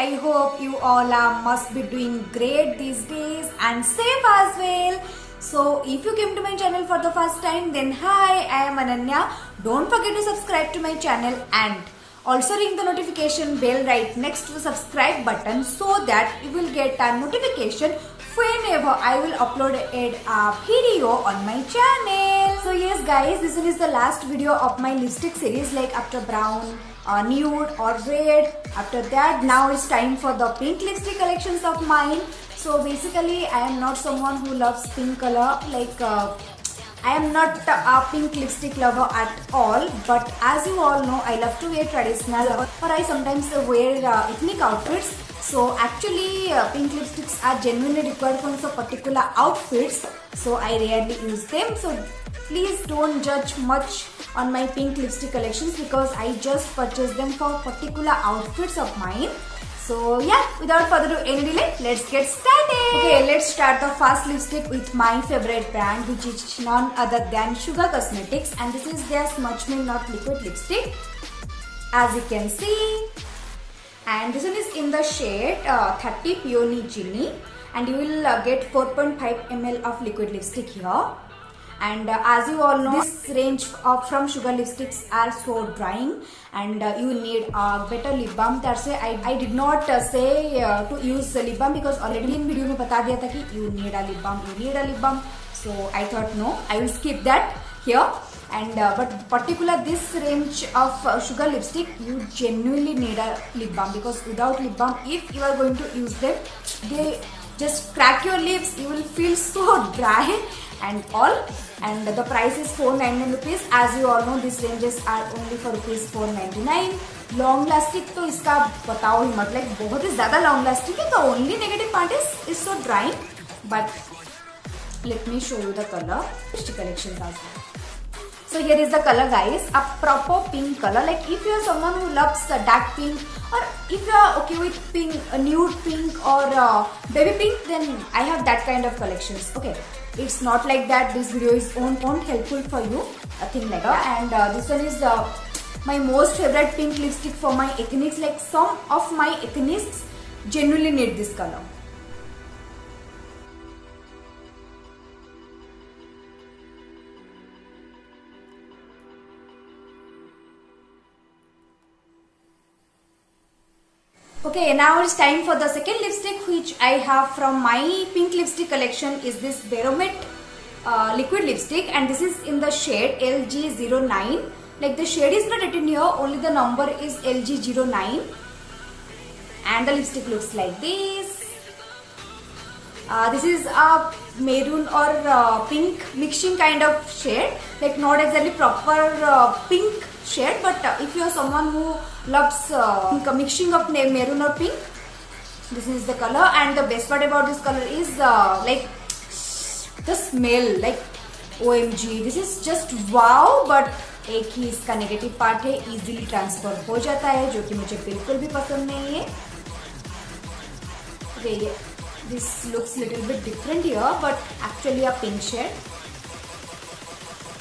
I hope you all must be doing great these days and safe as well. So if you came to my channel for the first time, then hi, I am Ananya. Don't forget to subscribe to my channel and also ring the notification bell right next to the subscribe button so that you will get a notification whenever I will upload a video on my channel. So yes guys, this one is the last video of my lipstick series, like after brown, nude or red. After that, now it's time for the pink lipstick collections of mine. So basically I am not someone who loves pink color, like I am not a pink lipstick lover at all, but as you all know, I love to wear traditional or I sometimes wear ethnic outfits. So actually pink lipsticks are genuinely required for some particular outfits, so I rarely use them. So please don't judge much on my pink lipstick collections because I just purchased them for particular outfits of mine. So yeah, without further ado, any delay, let's get started. Okay, let's start the first lipstick with my favorite brand, which is none other than Sugar Cosmetics, and this is their Smudge Me Not liquid lipstick, as you can see. And this one is in the shade 30 Peony Chini, and you will get 4.5 ml of liquid lipstick here. And as you all know, this range of from Sugar lipsticks are so drying and you need a better lip balm. That's why I did not say to use lip balm, because already in video में बता दिया था कि you need a lip balm, so I thought no, I will skip that here. And but particular this range of Sugar lipstick, you genuinely need a lip balm, because without lip balm, if you are going to use them, they just crack your lips. You will feel so dry and all. And the price is 499 rupees. As you all know, these ranges are only for rupees 499. Long lasting तो इसका बताओ ही मत, like बहुत ही ज़्यादा long lasting है. The only negative part is so drying. But let me show you the color. Collections as well. So here is the color guys, a proper pink color. Like if you are someone who loves dark pink, or if you are okay with pink, nude pink or baby pink, then I have that kind of collections. Okay, it's not like that this video is won't helpful for you, a thing like that. And this one is my most favorite pink lipstick for my ethnics. Like some of my ethnics genuinely need this color. Okay, now it's time for the second lipstick which I have from my pink lipstick collection. Is this Baromet liquid lipstick, and this is in the shade LG09. Like the shade is not written here, only the number is LG09, and the lipstick looks like this. This is a maroon or pink mixing kind of shade, like not exactly proper pink shade, but if you are someone who loves mixing of maroon or pink, this is the color. And the best part about this color is like the smell, like OMG, this is just wow. But एक ही इसका negative part है, easily transfer हो जाता है, जो कि मुझे बिल्कुल भी पसंद नहीं है. Okay, this looks little bit different here, but actually a pink shade.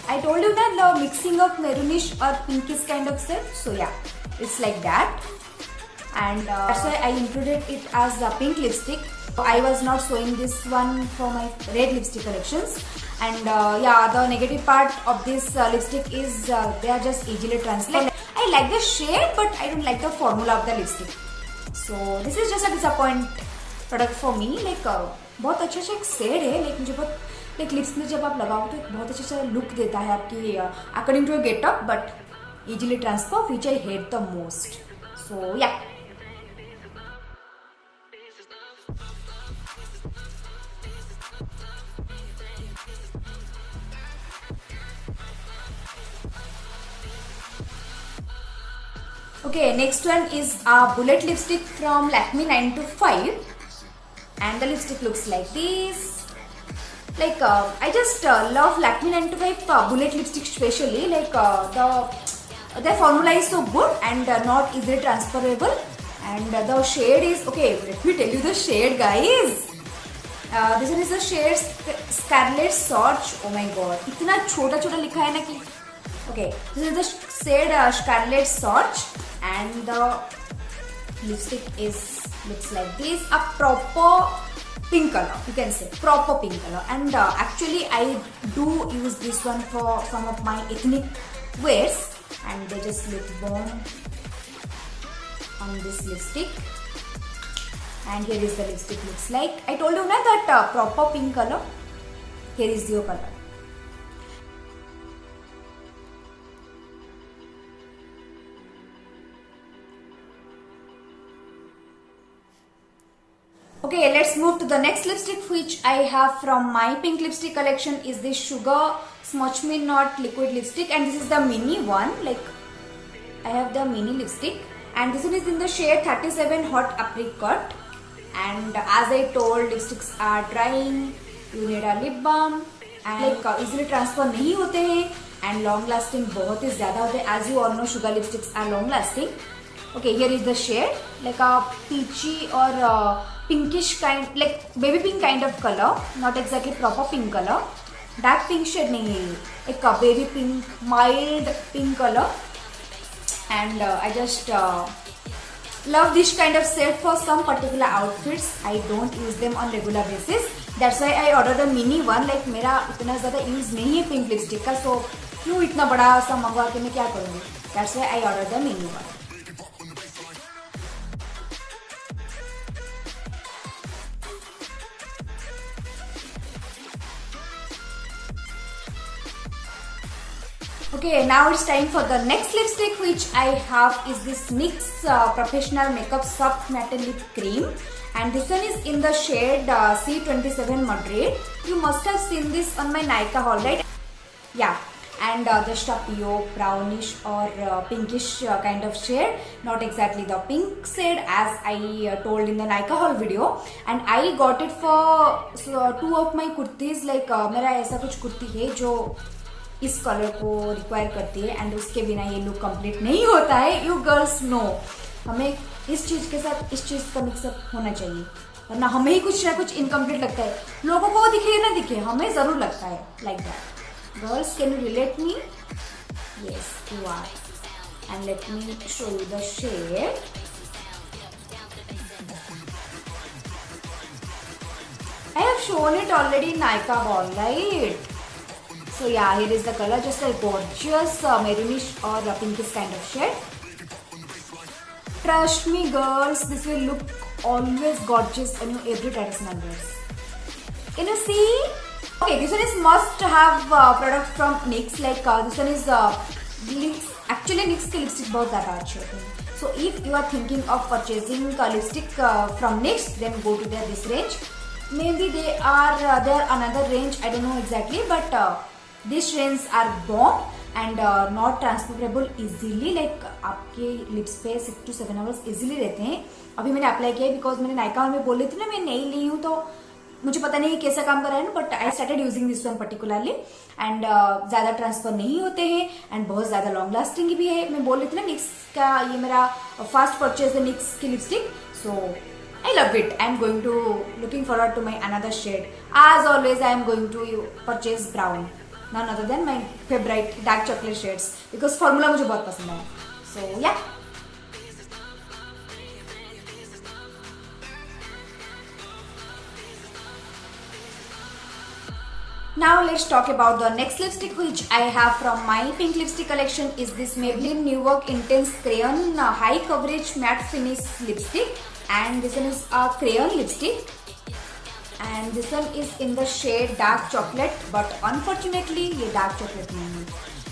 I told you that the mixing of maroonish or pinkish kind of set, so yeah, it's like that. And that's why I included it as a pink lipstick. I was not showing this one for my red lipstick collections. And yeah, the negative part of this lipstick is they are just easily transparent. I like the shade, but I don't like the formula of the lipstick. So this is just a disappoint product for me. Like बहुत अच्छा सा एक shade है, like मुझे बहुत like lips में जब आप लगाओ तो बहुत अच्छा सा लुक देता है आपकी according to your getup, but easily transfer, which I hate the most. So yeah. Okay, next one is a bullet lipstick from Lakme 925, and the lipstick looks like this. Like I just love Lakme 925 bullet lipstick, especially like their formula is so good and not easily transferable. And the shade is, okay, let me tell you the shade guys. This one is the shade Scarlet Swatch. Oh my god, इतना छोटा छोटा लिखा है ना कि. Okay, this is the shade Scarlet Swatch, and the lipstick is looks like this, a proper pink color, you can say proper pink color. And actually I do use this one for some of my ethnic wears, and they just look bomb on this lipstick. And here is the lipstick looks like. I told you na that proper pink color. Here is your color. Okay, let's move to the next lipstick which I have from my pink lipstick collection is this Sugar Smudge Me Not liquid lipstick, and this is the mini one. Like I have the mini lipstick, and this one is in the shade 37 Hot Apricot. And as I told, lipsticks are drying, you need a lip balm, and like easily transfer नहीं होते हैं, and long lasting बहुत ही ज़्यादा होते हैं. As you all know, sugar lipsticks are long lasting. Okay, here is the shade, like a peachy or pinkish kind, like baby pink kind of color, not exactly proper pink color. Dark pink shade नहीं है, एक baby pink, mild pink color. And I just love this kind of shade for some particular outfits. I don't use them on regular basis. That's why I ordered the mini one. Like मेरा इतना ज़्यादा use नहीं है pink lipstick का, so क्यों इतना बड़ा सा मंगवा के मैं क्या करूँगी? That's why I ordered the mini one. Okay, now it's time for the next lipstick which I have is this NYX Professional Makeup Soft Matte Lip Cream, and this one is in the shade C27 Madrid. You must have seen this on my Nykaa haul, right? Yeah, and just a pure brownish or pinkish kind of shade, not exactly the pink shade as I told in the Nykaa haul video. And I got it for two of my kurtis. Like मेरा ऐसा कुछ कुर्ती है जो इस colour को require करती है, and उसके बिना ये लुक कंप्लीट नहीं होता है. यू गर्ल्स नो, हमें इस चीज के साथ इस चीज का मिक्सअप होना चाहिए, वरना हमें ही कुछ ना कुछ इनकम्प्लीट लगता है. लोगों को दिखे ना दिखे, हमें जरूर लगता है like that. Girls, can you relate me? Yes you are. And let me show you the shade. I have shown it already in Nykaa haul, right? So yeah, here is the color, just a gorgeous maroonish or pinkish kind of shade. Trust me girls, this will look always gorgeous on your every traditional wears. Can you see? Okay, this one is must have product from NYX. Like this one is NYX. Actually NYX के lipstick बहुत ज़्यादा अच्छे होते हैं. So if you are thinking of purchasing lipstick from NYX, then go to this range. Maybe they are there another range, I don't know exactly, but these ranges are bomb and not transferable easily. Like आपके lips पे 6 to 7 hours easily रहते हैं. अभी मैंने apply किया है because मैंने नायका में बोल रही थी ना मैं नहीं ली हूँ, तो मुझे पता नहीं कैसा काम कर रहा है ना, but I started using this one particularly. And ज्यादा ट्रांसफर नहीं होते हैं एंड बहुत ज्यादा लॉन्ग लास्टिंग भी है. मैं बोल रही थी ना NYX का ये मेरा फर्स्ट परचेज है NYX की lipstick, so I love it. I am going to looking forward to my another shade. As always, I am going to purchase brown, none other than my favorite dark chocolate shades because formula मुझे बहुत पसंद है. So yeah. Now let's talk about the next lipstick which I have from my pink lipstick collection is this Maybelline New Work Intense Crayon High Coverage Matte Finish Lipstick. And this one is a crayon lipstick, and this one is in the shade dark chocolate, but unfortunately ये dark chocolate नहीं है.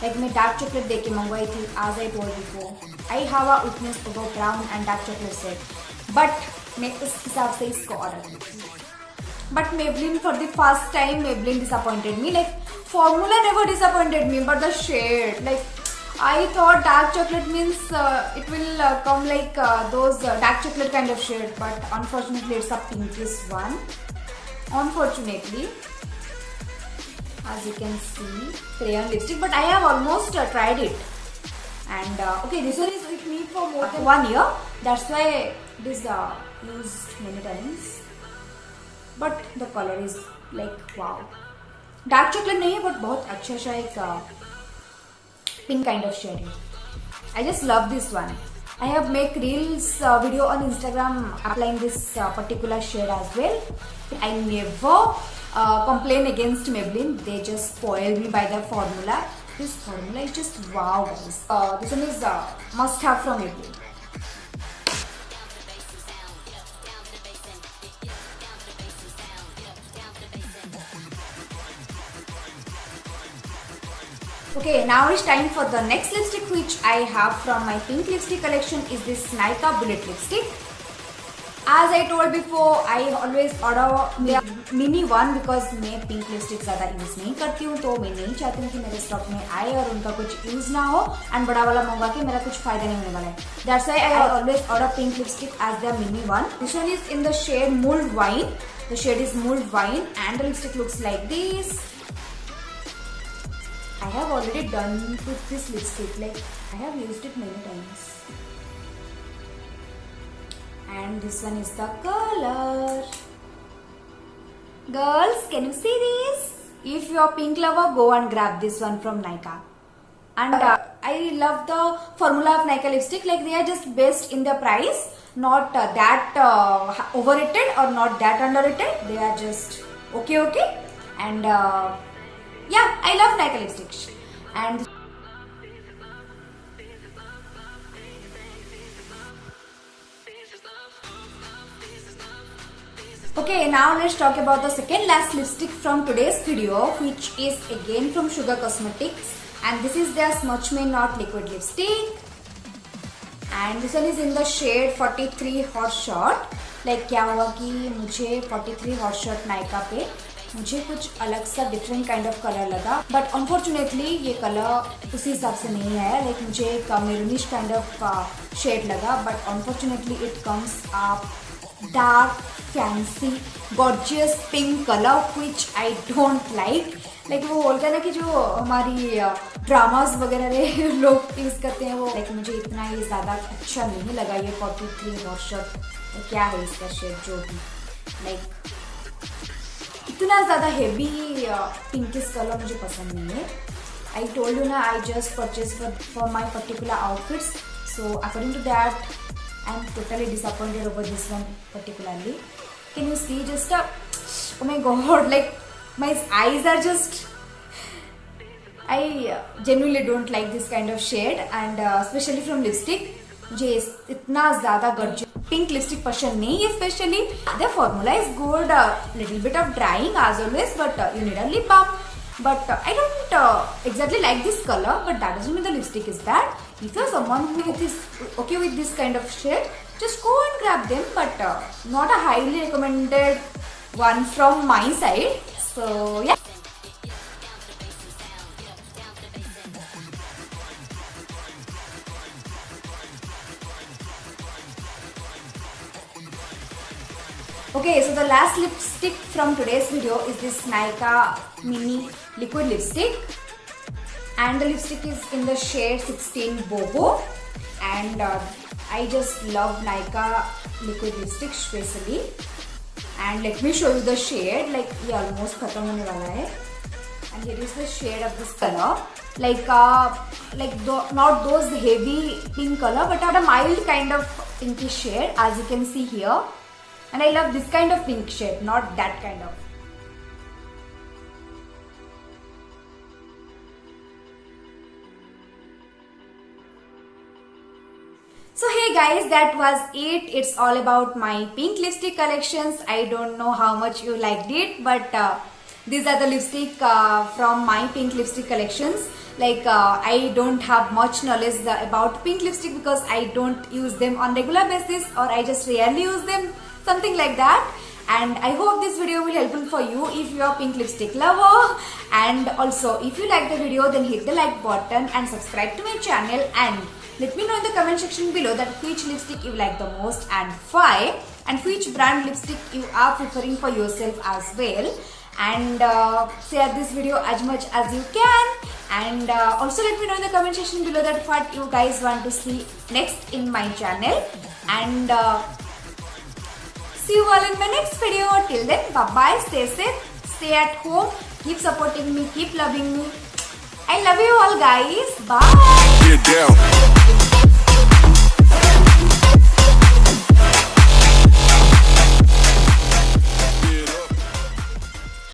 Like मैं dark chocolate देख के मंगवाई थी, as I told before. I have a weakness for brown and dark chocolate shade, but मैं उस हिसाब से इसको order की थी. But Maybelline for the first time Maybelline disappointed me. Like formula never disappointed me, but the shade, like I thought dark chocolate means it will come like those dark chocolate kind of shade, but unfortunately it's a pinkish one. Unfortunately, as you can see, crayon lipstick, but I have almost tried it. And okay, this one is with me for more than 1 year. That's why this used many times. But the color is like wow. Dark chocolate नहीं है, but बहुत अच्छा सा एक pink kind of shade. I just love this one. I have make reels video on Instagram applying this particular shade as well. I never complain against Maybelline. They just spoil me by the formula. This formula is just wow, guys. This one is must have from Maybelline. Okay, now it's time for the next lipstick which I have from my pink lipstick collection is this Nykaa Bullet lipstick. As I told before, I always order mini one because मैं pink lipstick ज़्यादा use नहीं करती हूँ, तो मैं नहीं चाहती हूँ कि मेरे स्टॉक में आए और उनका कुछ यूज़ ना हो एंड बड़ा वाला मंगवा के मेरा कुछ फायदा नहीं होने वाला है. That's why I always order pink lipstick as the mini one. This one is in the shade Mulled Wine. The shade is Mulled Wine and the lipstick looks like this. I have already done with this lipstick, like I have used it many times. And this one is the color. Girls, can you see this? If you are pink lover, go and grab this one from Nykaa. And I love the formula of Nykaa lipstick, like they are just best in the price, not that overrated or not that underrated. They are just okay. And yeah, I love Nykaa lipstick. And okay, now let's talk about the second last lipstick from today's video, which is again from Sugar Cosmetics, and this is their Smudge Me Not liquid lipstick. And this one is in the shade 43 Hot Shot. Like क्या हुआ कि मुझे 43 Hot Shot Nykaa पे मुझे कुछ अलग सा different kind of colour लगा, बट अनफॉर्चुनेटली ये कलर उसी हिसाब से नहीं है. लाइक मुझे एक मेरूनिश काइंड ऑफ शेड लगा, but unfortunately it comes up dark fancy gorgeous pink colour which I don't like. Like वो बोलते हैं ना कि जो हमारी ड्रामास वगैरह लोग यूज़ करते हैं वो, लाइक मुझे इतना ये ज़्यादा अच्छा नहीं लगा. ये 43 हॉट शॉट क्या है इसका शेड, जो भी लाइक इतना ज़्यादा हेवी पिंकिश कलर मुझे पसंद नहीं है. आई टोल्ड यू ना, I just purchase for my particular outfits, so according to that I am totally disappointed over this one particularly. Can you see just oh my god, like my eyes are just, I genuinely don't like this kind of shade and especially from lipstick. मुझे इतना ज़्यादा gorgeous pink lipstick पसंद नहीं है. Especially the formula is good, little bit of drying as always, but you need a lip balm. But I don't exactly like this color, but that doesn't mean the lipstick is bad. If you're someone who is okay with this kind of shade, just go and grab them, but not a highly recommended one from my side. So yeah. Okay, so the last lipstick from today's video is this Nykaa Mini Liquid Lipstick, and the lipstick is in the shade 16 Boho, and I just love Nykaa liquid lipstick especially. And let me show you the shade. Like ये almost खत्म होने वाला है, and here is the shade of this color. Like not those heavy pink color, but a mild kind of pinkish shade, as you can see here. And I love this kind of pink shade, not that kind of. So hey guys, that was it. It's all about my pink lipstick collections. I don't know how much you liked it, but these are the lipstick from my pink lipstick collections. Like I don't have much knowledge about pink lipstick because I don't use them on regular basis, or I just rarely use them, something like that. And I hope this video will be helpful for you if you are a pink lipstick lover. And also if you like the video, then hit the like button and subscribe to my channel, and let me know in the comment section below that which lipstick you like the most and why, and which brand lipstick you are preferring for yourself as well. And share this video as much as you can, and also let me know in the comment section below that what you guys want to see next in my channel. And see you all in my next video. Till then, bye bye, stay safe, stay at home, keep supporting me, keep loving me. I love you all guys. Bye.